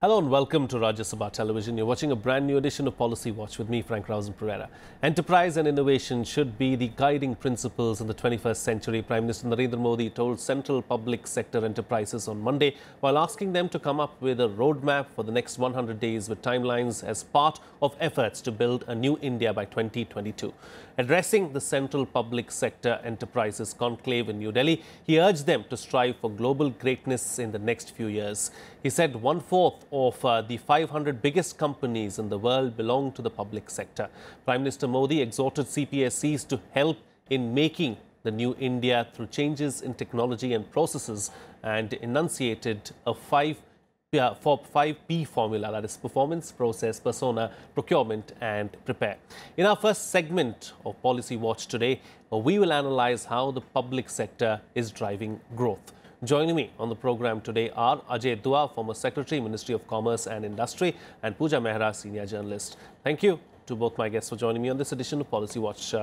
Hello and welcome to Rajya Sabha Television. You're watching a brand new edition of Policy Watch with me, Frank and Pereira. Enterprise and innovation should be the guiding principles in the 21st century. Prime Minister Narendra Modi told central public sector enterprises on Monday while asking them to come up with a roadmap for the next 100 days with timelines as part of efforts to build a new India by 2022. Addressing the central public sector enterprises conclave in New Delhi, he urged them to strive for global greatness in the next few years. He said 1/4 of the 500 biggest companies in the world belong to the public sector. Prime Minister Modi exhorted CPSEs to help in making the new India through changes in technology and processes and enunciated a 5P formula, that is performance, process, persona, procurement and prepare. In our first segment of Policy Watch today, we will analyze how the public sector is driving growth. Joining me on the program today are Ajay, former Secretary, Ministry of Commerce and Industry, and Puja, Mehra, senior journalist. Thank you to both my guests for joining me on this edition of Policy Watch.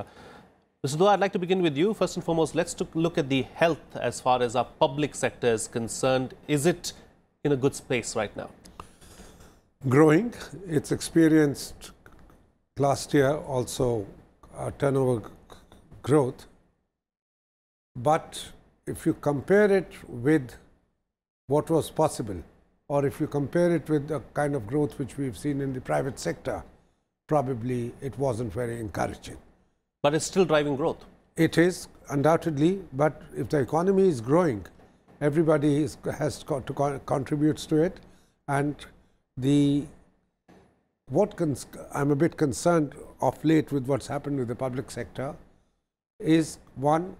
Mr. Dua, I'd like to begin with you. First and foremost, let's look at the health as far as our public sector is concerned. Is it in a good space right now? Growing. It's experienced last year also turnover growth. But if you compare it with what was possible, or if you compare it with the kind of growth which we've seen in the private sector, probably it wasn't very encouraging. But it's still driving growth. It is, undoubtedly. But if the economy is growing, everybody has got to contribute to it. And I'm a bit concerned of late with what's happened with the public sector is, one,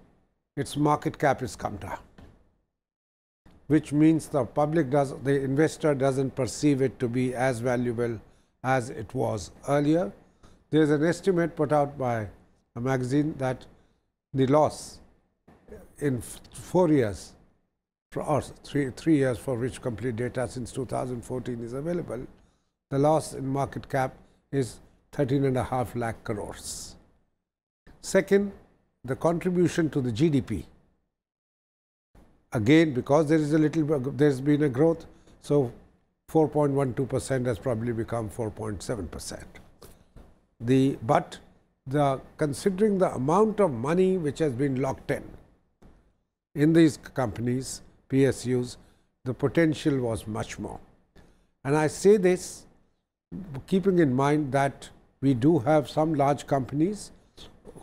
its market cap has come down, which means the investor doesn't perceive it to be as valuable as it was earlier. There's an estimate put out by a magazine that the loss in 4 years, or three years for which complete data since 2014 is available, the loss in market cap is 13.5 lakh crores. Second, the contribution to the GDP. Again, because there's been a growth, so 4.12% has probably become 4.7%. But considering the amount of money which has been locked in these companies, PSUs, the potential was much more. And I say this keeping in mind that we do have some large companies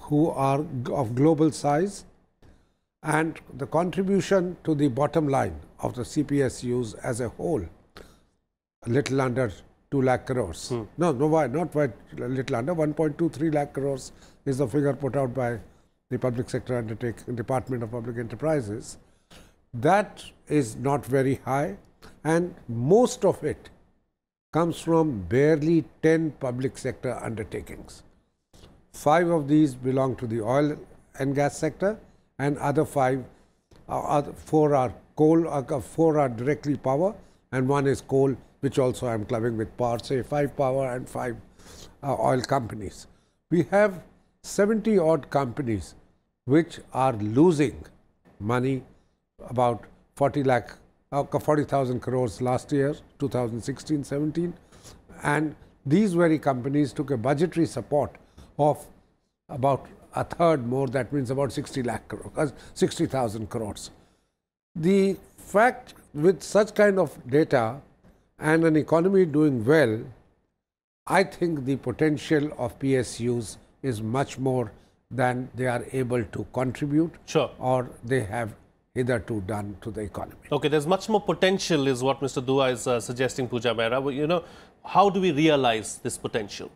who are of global size, and the contribution to the bottom line of the CPSUs as a whole, a little under 2 lakh crores. Not quite a little under, 1.23 lakh crores is the figure put out by the public sector Department of Public Enterprises. That is not very high, and most of it comes from barely 10 public sector undertakings. 5 of these belong to the oil and gas sector, and other 4 are coal, 4 are directly power, and 1 is coal, which also I am clubbing with power, say 5 power and 5 oil companies. We have 70 odd companies which are losing money, about 40,000 crores last year, 2016-17, and these very companies took a budgetary support of about a third more, that means about 60,000 crores. The fact, with such kind of data and an economy doing well, I think the potential of PSUs is much more than they are able to contribute. Sure. Or they have hitherto done to the economy. Okay, there's much more potential is what Mr. Dua is suggesting, Puja, Mehra. You know, how do we realize this potential?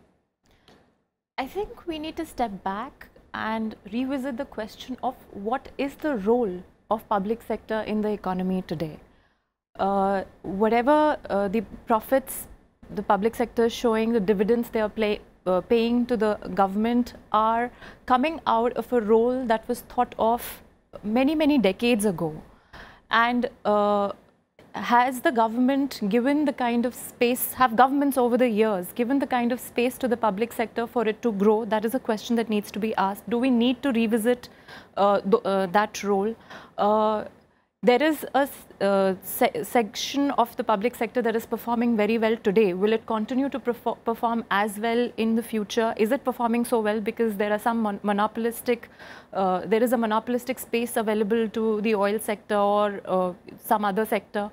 I think we need to step back and revisit the question of what is the role of public sector in the economy today. Whatever the profits the public sector is showing, the dividends they are paying to the government are coming out of a role that was thought of many decades ago. And has the government given the kind of space, have governments over the years given the kind of space to the public sector for it to grow? That is a question that needs to be asked. Do we need to revisit that role? there is a section of the public sector that is performing very well today. Will it continue to perform as well in the future? Is it performing so well because there are some monopolistic, there is a monopolistic space available to the oil sector or some other sector?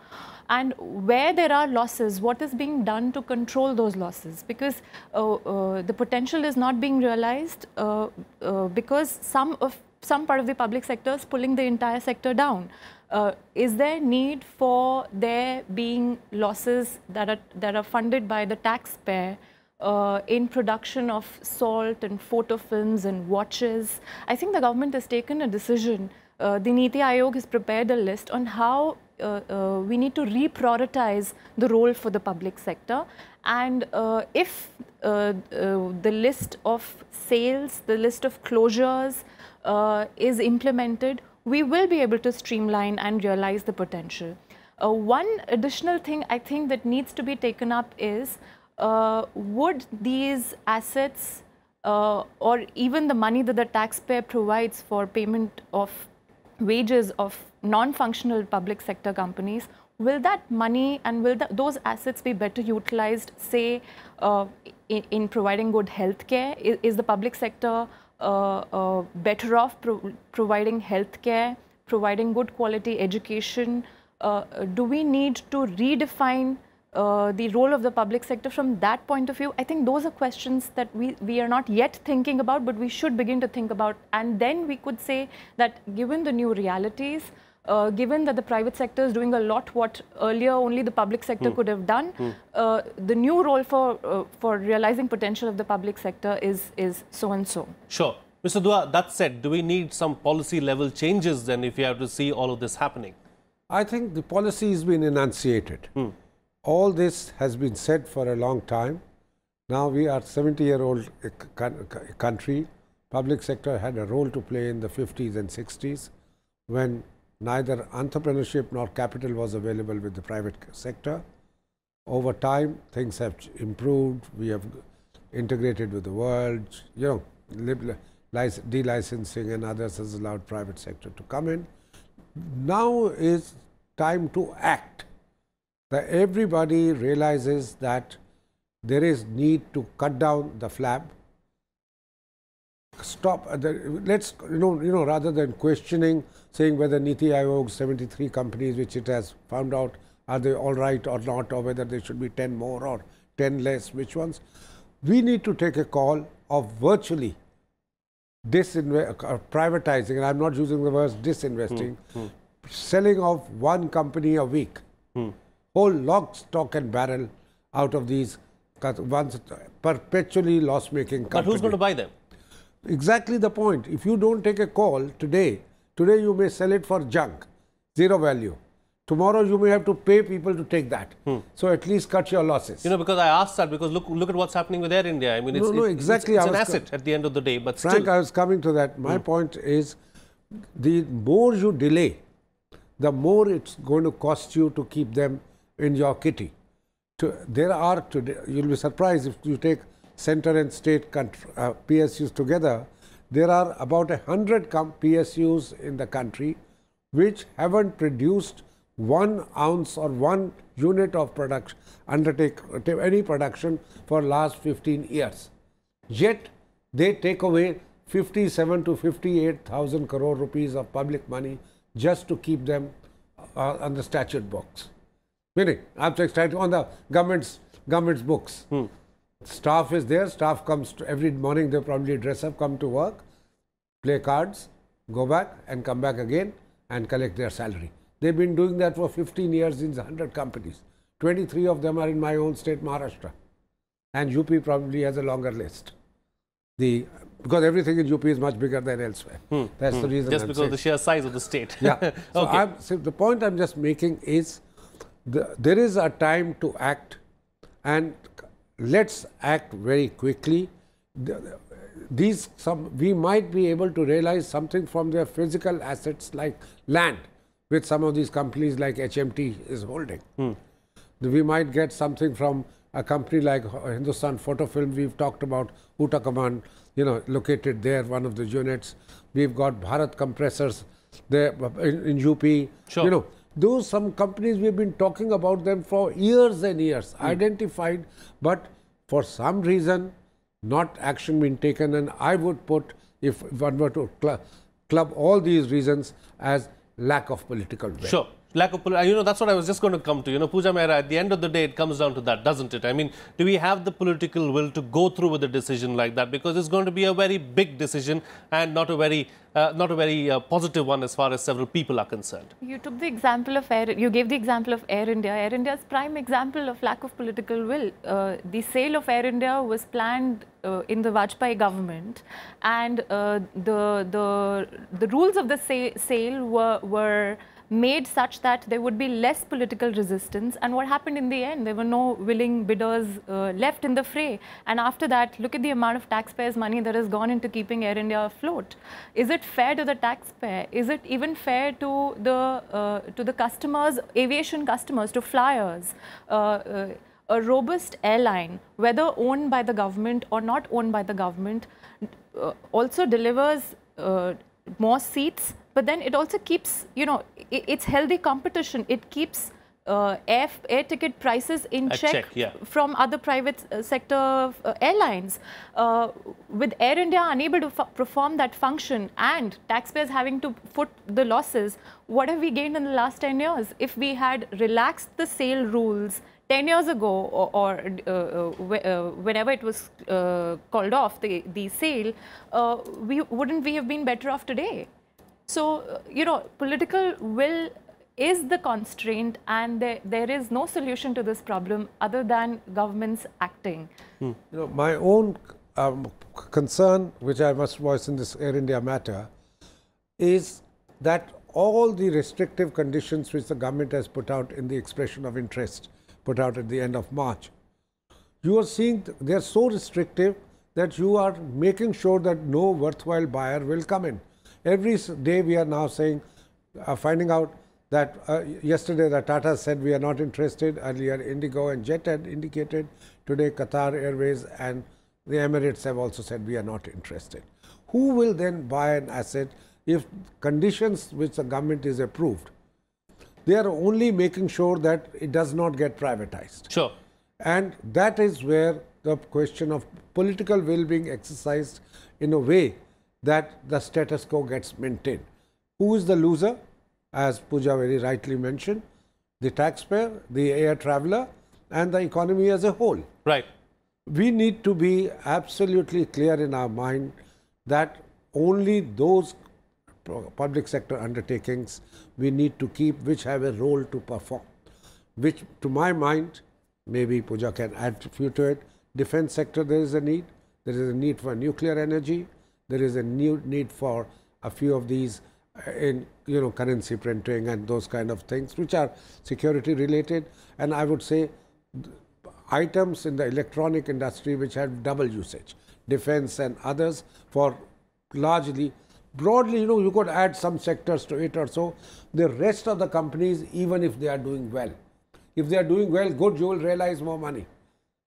And where there are losses, what is being done to control those losses? Because the potential is not being realized because some part of the public sector is pulling the entire sector down. Is there need for there being losses that are funded by the taxpayer in production of salt and photo films and watches? I think the government has taken a decision. The Niti Aayog has prepared a list on how we need to reprioritize the role for the public sector. And if the list of sales, the list of closures is implemented, we will be able to streamline and realize the potential. One additional thing I think that needs to be taken up is, would these assets or even the money that the taxpayer provides for payment of wages of non-functional public sector companies, will that money and will those assets be better utilized, say, in providing good health care? Is the public sector better off providing health care, providing good quality education? Do we need to redefine the role of the public sector from that point of view? I think those are questions that we are not yet thinking about, but we should begin to think about. And then we could say that given the new realities, given that the private sector is doing a lot what earlier only the public sector could have done, the new role for realizing potential of the public sector is so and so. Sure. Mr. Dua, that said, do we need some policy level changes then if you have to see all of this happening? I think the policy has been enunciated. All this has been said for a long time. Now we are 70-year-old country. Public sector had a role to play in the 50s and 60s when neither entrepreneurship nor capital was available with the private sector. Over time, things have improved. We have integrated with the world. You know, delicensing and others has allowed private sector to come in. Now is time to act. That everybody realizes that there is need to cut down the flab. Stop. Let's rather than questioning, saying whether Niti Aayog 73 companies which it has found out, are they all right or not, or whether there should be 10 more or 10 less, which ones. We need to take a call of virtually privatizing, and I'm not using the word disinvesting, selling off one company a week, whole lock, stock and barrel out of these once perpetually loss-making companies. But who's going to buy them? Exactly the point. If you don't take a call today you may sell it for junk, zero value. Tomorrow you may have to pay people to take that. So at least cut your losses. You know, because I asked that because look at what's happening with Air India. I mean, it's an asset at the end of the day. But Frank, still, I was coming to that. My point is, the more you delay, the more it's going to cost you to keep them in your kitty. You'll be surprised if you take center and state PSUs together, there are about 100 PSUs in the country which haven't produced 1 ounce or 1 unit of production, any production for last 15 years. Yet they take away 57 to 58,000 crore rupees of public money just to keep them on the statute books. Meaning, on the government's books. Staff is there, staff comes every morning, they probably dress up, come to work, play cards, go back and come back again and collect their salary. They've been doing that for 15 years in 100 companies. 23 of them are in my own state, Maharashtra. And UP probably has a longer list. Because everything in UP is much bigger than elsewhere. That's the reason. Just because of the sheer size of the state. Yeah. So the point I'm just making is, there is a time to act, and let's act very quickly. We might be able to realize something from their physical assets like land, which some of these companies like HMT is holding. We might get something from a company like Hindustan Photo Film. We've talked about Uta Command, located there, one of the units. We've got Bharat Compressors in UP. Sure. You know, those some companies we've been talking about them for years and years, identified, but for some reason not action being taken. And I would put, if one were to club all these reasons as lack of political will. Sure. Lack of, you know, that's what I was just going to come to. You know, Puja, Mehra, at the end of the day, it comes down to that, doesn't it? I mean, do we have the political will to go through with a decision like that? Because it's going to be a very big decision and not a very positive one as far as several people are concerned. You took the example of you gave the example of Air India. Air India's prime example of lack of political will. The sale of Air India was planned in the Vajpayee government, and the rules of the sale were made such that there would be less political resistance. And what happened in the end? There were no willing bidders left in the fray. And after that, look at the amount of taxpayers' money that has gone into keeping Air India afloat. Is it fair to the taxpayer? Is it even fair to the customers, aviation customers, to flyers? A robust airline, whether owned by the government or not owned by the government, also delivers more seats, but then it also keeps, you know, it's healthy competition. It keeps air ticket prices in check from other private sector airlines. With Air India unable to perform that function and taxpayers having to foot the losses, what have we gained in the last 10 years? If we had relaxed the sale rules 10 years ago, or whenever it was called off, the sale, wouldn't we have been better off today? So, you know, political will is the constraint, and there is no solution to this problem other than governments acting. You know, my own concern, which I must voice in this Air India matter, is that all the restrictive conditions which the government has put out in the expression of interest, put out at the end of March, you are seeing they are so restrictive that you are making sure that no worthwhile buyer will come in. Every day we are now saying, finding out that yesterday the Tata said we are not interested, earlier Indigo and Jet had indicated, today Qatar Airways and the Emirates have also said we are not interested. Who will then buy an asset if conditions which the government is approved? They are only making sure that it does not get privatized. Sure. And that is where the question of political will being exercised in a way that the status quo gets maintained. Who is the loser? As Puja very rightly mentioned, the taxpayer, the air traveler, and the economy as a whole. Right. We need to be absolutely clear in our mind that only those public sector undertakings we need to keep which have a role to perform, which to my mind, maybe Puja can add a few to it. Defense sector, there is a need. There is a need for nuclear energy. There is a new need for a few of these in, you know, currency printing and those kind of things which are security related. And I would say items in the electronic industry which have double usage, defense and others, for largely, broadly, you know, you could add some sectors to it or so. The rest of the companies, even if they are doing well, if they are doing well, good, you will realize more money.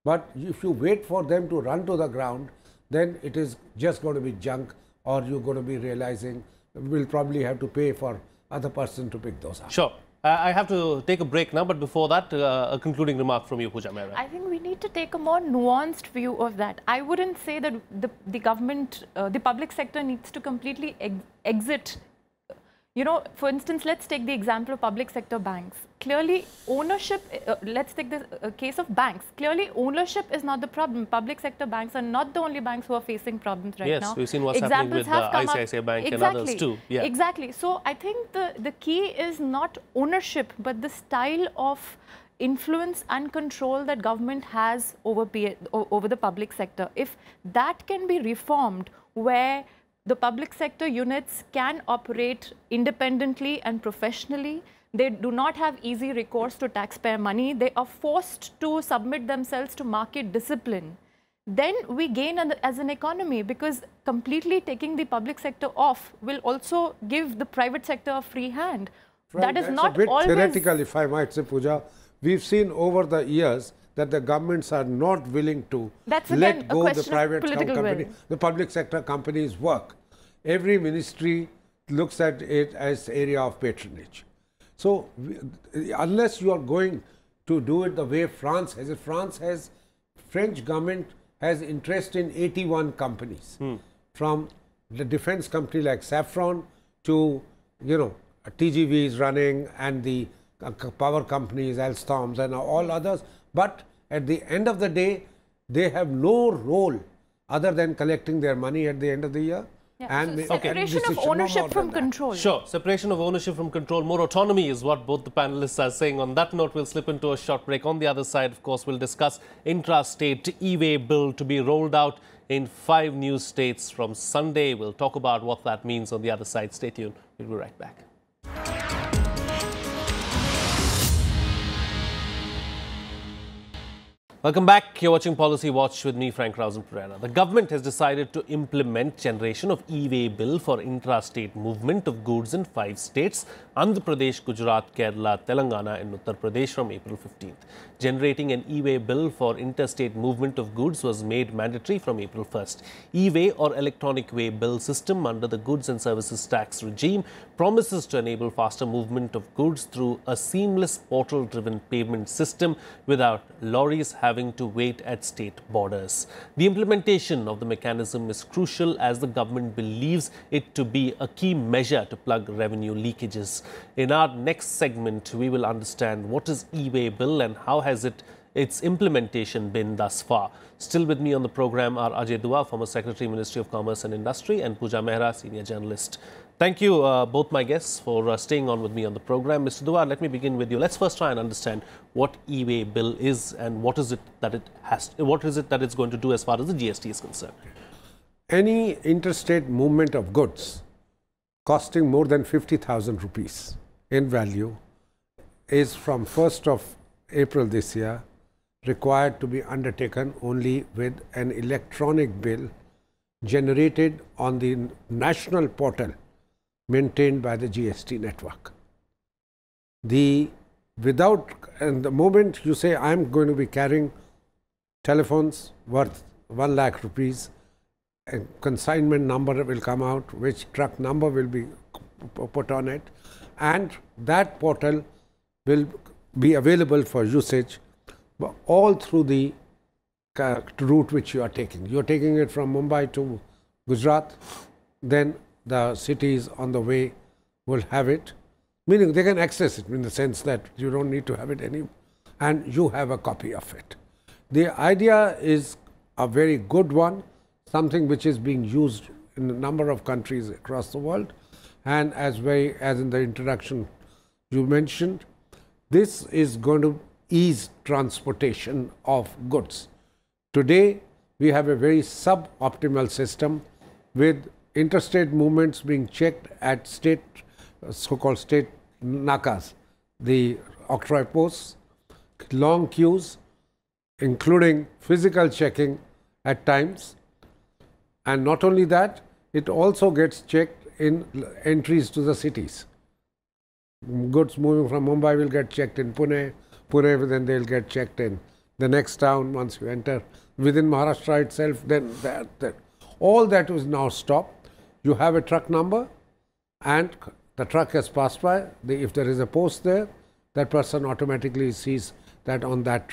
But if you wait for them to run to the ground, then it is just going to be junk, or you're going to be realizing we'll probably have to pay for other person to pick those up. Sure. I have to take a break now, but before that, a concluding remark from you, Puja, Mehra. I think we need to take a more nuanced view of that. I wouldn't say that the government, the public sector needs to completely exit. You know, for instance, let's take the example of public sector banks. Clearly, ownership, let's take the case of banks. Clearly, ownership is not the problem. Public sector banks are not the only banks who are facing problems right now. Yes, we've seen what's happening with ICICI Bank and others too. Yeah. Exactly. So, I think the key is not ownership, but the style of influence and control that government has over the public sector. If that can be reformed, where the public sector units can operate independently and professionally. They do not have easy recourse to taxpayer money. They are forced to submit themselves to market discipline. Then we gain as an economy, because completely taking the public sector off will also give the private sector a free hand. Right. That is not a bit always theoretical, if I might say, Puja. We've seen over the years that the governments are not willing to let go the private company, the public sector companies work. Every ministry looks at it as area of patronage. So, unless you are going to do it the way France has it, French government has interest in 81 companies, from the defense company like Safran to, TGV is running, and the power companies, Alstoms and all others. But at the end of the day, they have no role other than collecting their money at the end of the year. Yeah. And so separation of ownership from control. Sure, separation of ownership from control, more autonomy is what both the panelists are saying. On that note, we'll slip into a short break. On the other side, of course, we'll discuss intrastate e-way bill to be rolled out in 5 new states from Sunday. We'll talk about what that means on the other side. Stay tuned. We'll be right back. Welcome back. You're watching Policy Watch with me, Frank Pereira. The government has decided to implement generation of e-way bill for intrastate movement of goods in 5 states: Andhra Pradesh, Gujarat, Kerala, Telangana and Uttar Pradesh from April 15th. Generating an e-way bill for interstate movement of goods was made mandatory from April 1st. E-way or electronic way bill system under the goods and services tax regime promises to enable faster movement of goods through a seamless portal-driven payment system without lorries having to wait at state borders. The implementation of the mechanism is crucial as the government believes it to be a key measure to plug revenue leakages. In our next segment, we will understand what is e-way bill and how has its implementation been thus far. Still with me on the program are Ajay, former Secretary, Ministry of Commerce and Industry, and Puja, Mehra, senior journalist. Thank you, both my guests, for staying on with me on the program. Mr. Dua, let me begin with you. Let's first try and understand what e-way bill is and what is it that it's going to do as far as the GST is concerned. Any interstate movement of goods costing more than 50,000 rupees in value is from 1st of April this year required to be undertaken only with an electronic bill generated on the national portal maintained by the GST network. And the moment you say, I'm going to be carrying telephones worth 1 lakh rupees, a consignment number will come out, which truck number will be put on it, and that portal will be available for usage all through the route which you are taking. You are taking it from Mumbai to Gujarat, then the cities on the way will have it, meaning they can access it in the sense that you don't need to have it anymore, and you have a copy of it. The idea is a very good one, something which is being used in a number of countries across the world, and as in the introduction you mentioned, this is going to ease transportation of goods. Today, we have a very suboptimal system with interstate movements being checked at state, so-called state nakas, the octroi posts, long queues, including physical checking at times. And not only that, it also gets checked in entries to the cities. Goods moving from Mumbai will get checked in Pune, then they'll get checked in the next town once you enter. Within Maharashtra itself, then all that is now stopped. You have a truck number and the truck has passed by. If there is a post there, that person automatically sees that on that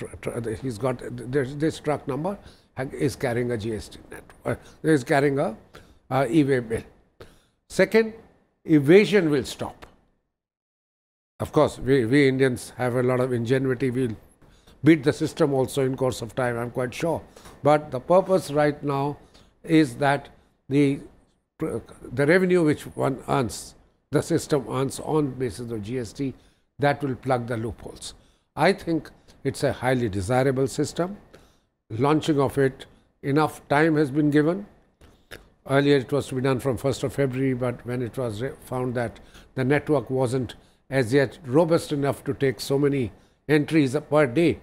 he's got this truck number is carrying a GST network, is carrying a e-way bill. Second, evasion will stop. Of course, we Indians have a lot of ingenuity. We'll beat the system also in course of time, I'm quite sure. But the purpose right now is that the revenue which one earns, the system earns on basis of GST, that will plug the loopholes. I think it's a highly desirable system. Launching of it, enough time has been given. Earlier it was to be done from 1st of February, but when it was found that the network wasn't as yet robust enough to take so many entries per day,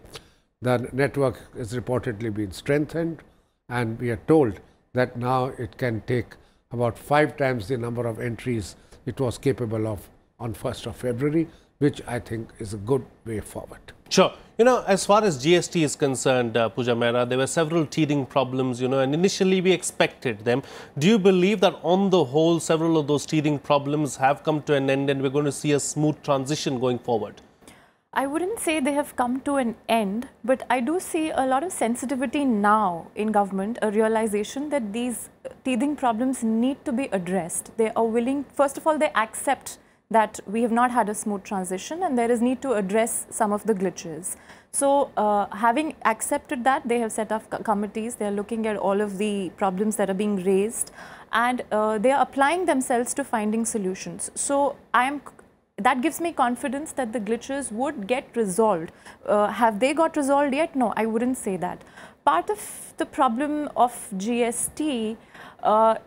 the network has reportedly been strengthened, and we are told that now it can take about 5 times the number of entries it was capable of on 1st of February. which I think is a good way forward. Sure. You know, as far as GST is concerned, Puja, Mehra, there were several teething problems, you know, and initially we expected them. Do you believe that on the whole, several of those teething problems have come to an end and we're going to see a smooth transition going forward? I wouldn't say they have come to an end, but I do see a lot of sensitivity now in government, a realization that these teething problems need to be addressed. They are willing, first of all, they accept that we have not had a smooth transition and there is need to address some of the glitches. So having accepted that, they have set up committees, they are looking at all of the problems that are being raised, and they are applying themselves to finding solutions. So that gives me confidence that the glitches would get resolved. Have they got resolved yet? No, I wouldn't say that. Part of the problem of GST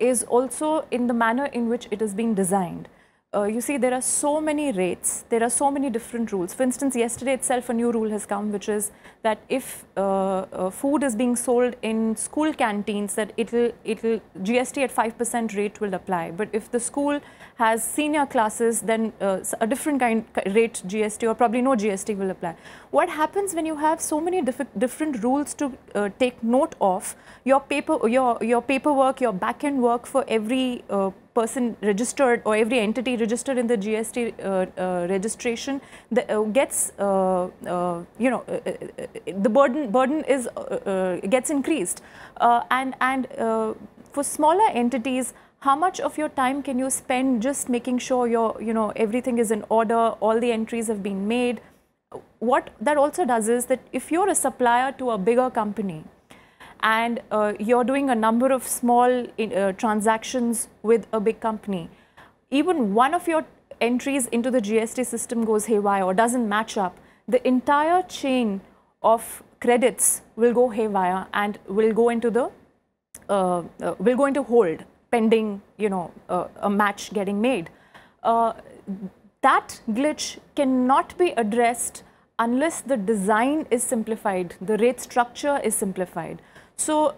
is also in the manner in which it is being designed. You see, there are so many rates, there are so many different rules. For instance, yesterday itself a new rule has come, which is that if food is being sold in school canteens, that it'll GST at 5% rate will apply. But if the school has senior classes, then a different kind rate GST or probably no GST will apply. What happens when you have so many different rules to take note of? Your paperwork, your back-end work for every person registered or every entity registered in the GST registration gets, the burden is gets increased, and for smaller entities, how much of your time can you spend just making sure everything is in order, all the entries have been made? What that also does is that if you're a supplier to a bigger company, and you're doing a number of small transactions with a big company, even one of your entries into the GST system goes haywire or doesn't match up, the entire chain of credits will go haywire and will go into the hold pending a match getting made. That glitch cannot be addressed unless the design is simplified, the rate structure is simplified. So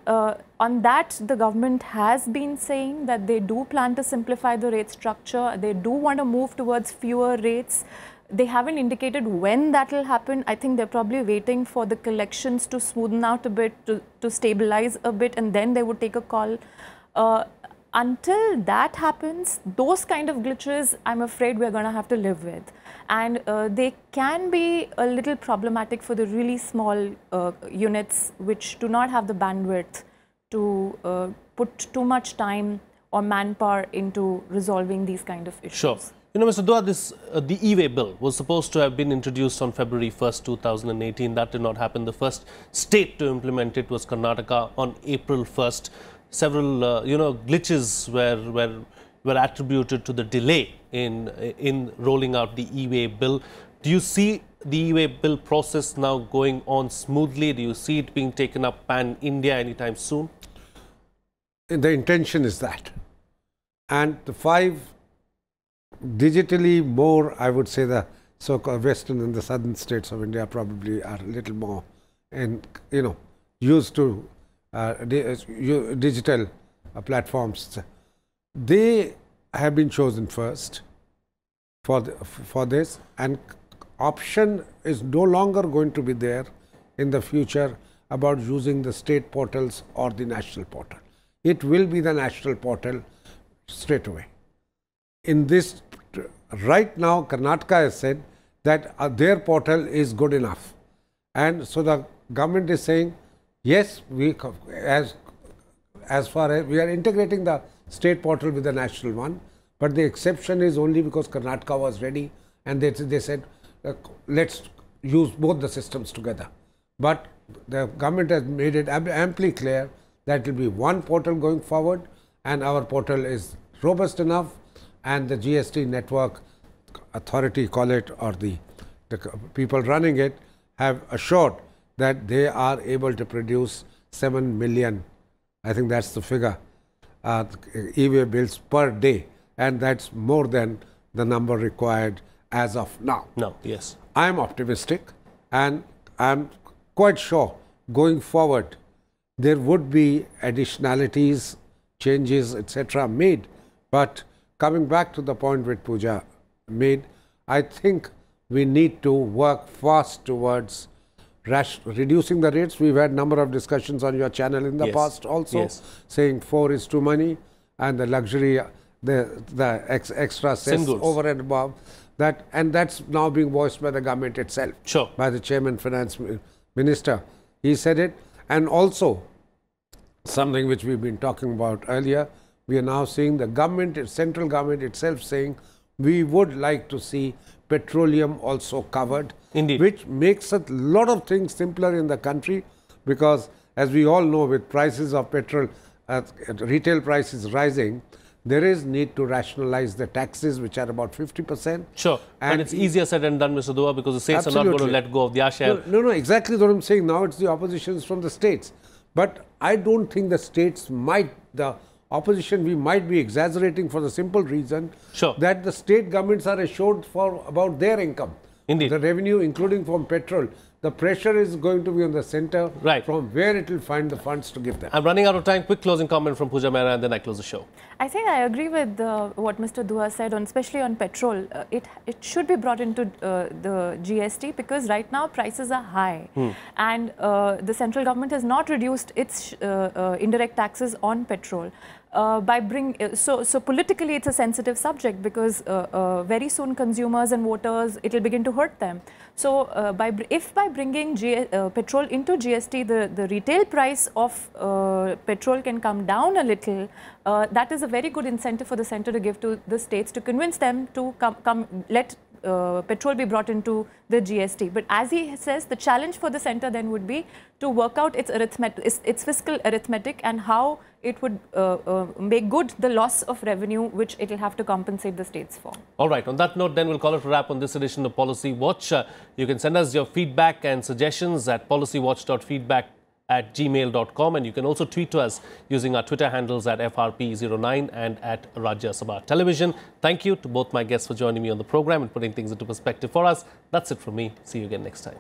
on that, the government has been saying that they do plan to simplify the rate structure. They do want to move towards fewer rates. They haven't indicated when that will happen. I think they're probably waiting for the collections to smoothen out a bit, to stabilize a bit, and then they would take a call. Until that happens, those kind of glitches, I'm afraid we're going to have to live with. And they can be a little problematic for the really small units which do not have the bandwidth to put too much time or manpower into resolving these kind of issues. Sure. You know, Mr. Dua, the e-way bill was supposed to have been introduced on February 1st, 2018. That did not happen. The first state to implement it was Karnataka on April 1st. Several, glitches were attributed to the delay in rolling out the e-way bill. Do you see the e-way bill process now going on smoothly? Do you see it being taken up pan-India anytime soon? The intention is that. And the 5 digitally more, I would say the so-called western and the southern states of India probably are a little more used to digital platforms. They have been chosen first for this, and option is no longer going to be there in the future about using the state portals or the national portal. It will be the national portal straight away. In this, right now, Karnataka has said that their portal is good enough, and so the government is saying, yes, as far as we are integrating the state portal with the national one, but the exception is only because Karnataka was ready, and they said, let's use both the systems together. But the government has made it amply clear that it will be one portal going forward, and our portal is robust enough, and the GST network authority, call it, or the people running it, have assured that they are able to produce 7 million, I think that's the figure, e-way bills per day, and that's more than the number required as of now. No, yes. I am optimistic, and I am quite sure going forward there would be additionalities, changes, etc. made. But coming back to the point which Puja made, I think we need to work fast towards reducing the rates. We've had a number of discussions on your channel in the past also, saying 4 is too many, and the luxury, the extra cess over and above that, and that's now being voiced by the government itself, by the chairman finance minister. He said it. And also something which we've been talking about earlier, we are now seeing the government, central government itself saying we would like to see petroleum also covered, which makes a lot of things simpler in the country, because as we all know, with prices of petrol, retail prices rising, there is need to rationalize the taxes, which are about 50%. Sure. And it's easier said than done, Mr. Dua, because the states are not going to let go of their share. No, exactly what I'm saying. Now it's the oppositions from the states. But I don't think the states might, the opposition, we might be exaggerating for the simple reason that the state governments are assured about their income. Indeed. The revenue, including from petrol. The pressure is going to be on the centre, from where it will find the funds to give them. I'm running out of time. Quick closing comment from Puja, Mehra, and then I close the show. I think I agree with what Mr. Dua said, especially on petrol. It should be brought into the GST, because right now prices are high. And the central government has not reduced its indirect taxes on petrol. So politically it's a sensitive subject, because very soon consumers and voters, it will begin to hurt them. So if by bringing petrol into GST, the retail price of petrol can come down a little, that is a very good incentive for the centre to give to the states, to convince them to let petrol be brought into the GST. But as he says, the challenge for the centre then would be to work out its arithmetic, its fiscal arithmetic, and how it would make good the loss of revenue which it will have to compensate the states for. All right. On that note, then we'll call it a wrap on this edition of Policy Watch. You can send us your feedback and suggestions at policywatch.feedback@gmail.com, and you can also tweet to us using our Twitter handles at FRP09 and at Rajya Sabha Television. Thank you to both my guests for joining me on the program and putting things into perspective for us. That's it from me. See you again next time.